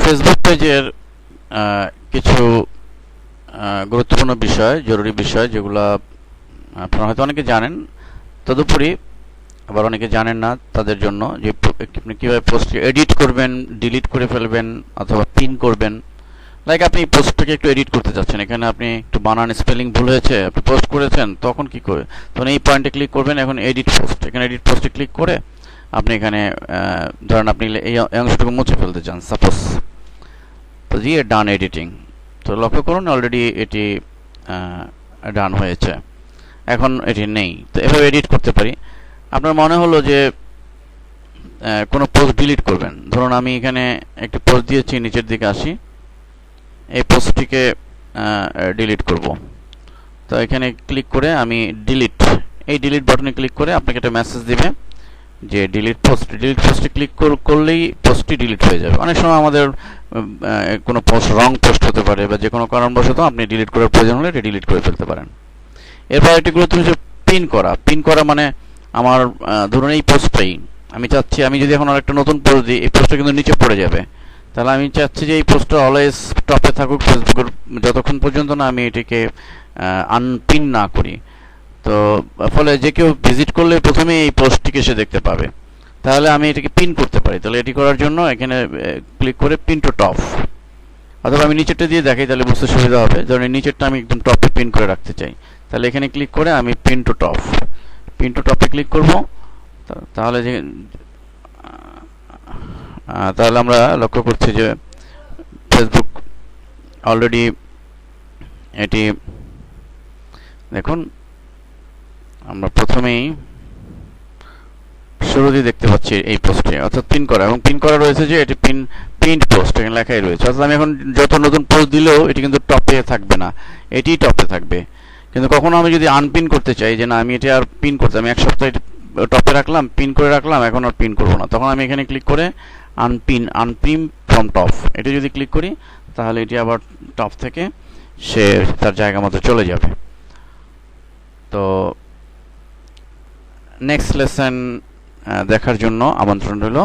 Facebook পেজের কিছু গুরুত্বপূর্ণ বিষয়, জরুরি বিষয়, যেগুলো আপনারা হয়তো অনেকে জানেন, তদুপরি আবার অনেকে জানেন না। তাদের জন্য যে আপনি কীভাবে পোস্ট এডিট করবেন, ডিলিট করে ফেলবেন অথবা পিন করবেন। লাইক আপনি পোস্টটাকে একটু এডিট করতে চাচ্ছেন, এখানে আপনি একটু বানান স্পেলিং ভুল হয়েছে, আপনি পোস্ট করেছেন, তখন কি করে, তখন এই পয়েন্টে ক্লিক করবেন। এখন এডিট পোস্ট, এখানে এডিট পোস্টে ক্লিক করে আপনি এখানে ধরেন আপনি এই অংশটুকু মুছে ফেলতে চান সাপোজ, তো দিয়ে ডান এডিটিং। তো লক্ষ্য করুন অলরেডি এটি ডান হয়েছে, এখন এটি নেই। তো এভাবে এডিট করতে পারি। আপনার মনে হলো যে কোনো পোস্ট ডিলিট করবেন, ধরুন আমি এখানে একটি পোস্ট দিয়েছি, নিচের দিকে আসি, এই পোস্টটিকে ডিলিট করব। তো এখানে ক্লিক করে আমি ডিলিট, এই ডিলিট বাটনে ক্লিক করে আপনাকে একটা মেসেজ দিবে যে ডিলিট পোস্ট। ডিলিট পোস্টে ক্লিক করলেই পোস্টটি ডিলিট হয়ে যাবে। অনেক সময় আমাদের কোনো পোস্ট রং পোস্ট হতে পারে বা যে কোনো কারণবশত আপনি ডিলিট করার প্রয়োজন হলে এটি ডিলিট করে ফেলতে পারেন। এরপর একটি গুরুত্বপূর্ণ হচ্ছে পিন করা। পিন করা মানে আমার ধরুন এই পোস্টটাই আমি চাচ্ছি, আমি যদি এখন আরেকটা নতুন পোস্ট দিই, এই পোস্টটা কিন্তু নিচে পড়ে যাবে। তাহলে আমি চাচ্ছি যে এই পোস্টটা অলওয়েজ টপে থাকুক ফেসবুকের, যতক্ষণ পর্যন্ত না আমি এটিকে আনপিন না করি। তো ফলে যে কেউ ভিজিট করলে প্রথমে এই পোস্টটিকে সে দেখতে পাবে। তাহলে আমি এটাকে পিন করতে পারি। তাহলে এটি করার জন্য এখানে ক্লিক করে পিন টু টপ, অথবা আমি নিচেরটা দিয়ে দেখাই, তাহলে বুঝতে সুবিধা হবে। ধরুন নিচেরটা আমি একদম টপে পিন করে রাখতে চাই, তাহলে এখানে ক্লিক করে আমি pin to top, pin to টপে ক্লিক করব। তাহলে যে তাহলে আমরা লক্ষ্য করছি যে ফেসবুক অলরেডি এটি দেখুন, আমরা প্রথমেই শুরুতেই দেখতে পাচ্ছি এই পোস্টে, অর্থাৎ পিন করা, এবং পিন করা রয়েছে যে এটি পিন্ড পোস্ট, এখানে লেখাই রয়েছে। অর্থাৎ আমি এখন যত নতুন পোস্ট দিলেও এটি কিন্তু টপে থাকবে না, এটি টপে থাকবে। কিন্তু কখনো আমি যদি আনপিন করতে চাই, যে না আমি এটি আর পিন করতে, আমি এক সপ্তাহ টপে রাখলাম, পিন করে রাখলাম, এখন আর পিন করবো না, তখন আমি এখানে ক্লিক করে আনপিন ফ্রম টপ, এটি যদি ক্লিক করি তাহলে এটি আবার টপ থেকে সে তার জায়গা মতো চলে যাবে। তো নেক্সট লেসন দেখার জন্য আমন্ত্রণ রইল।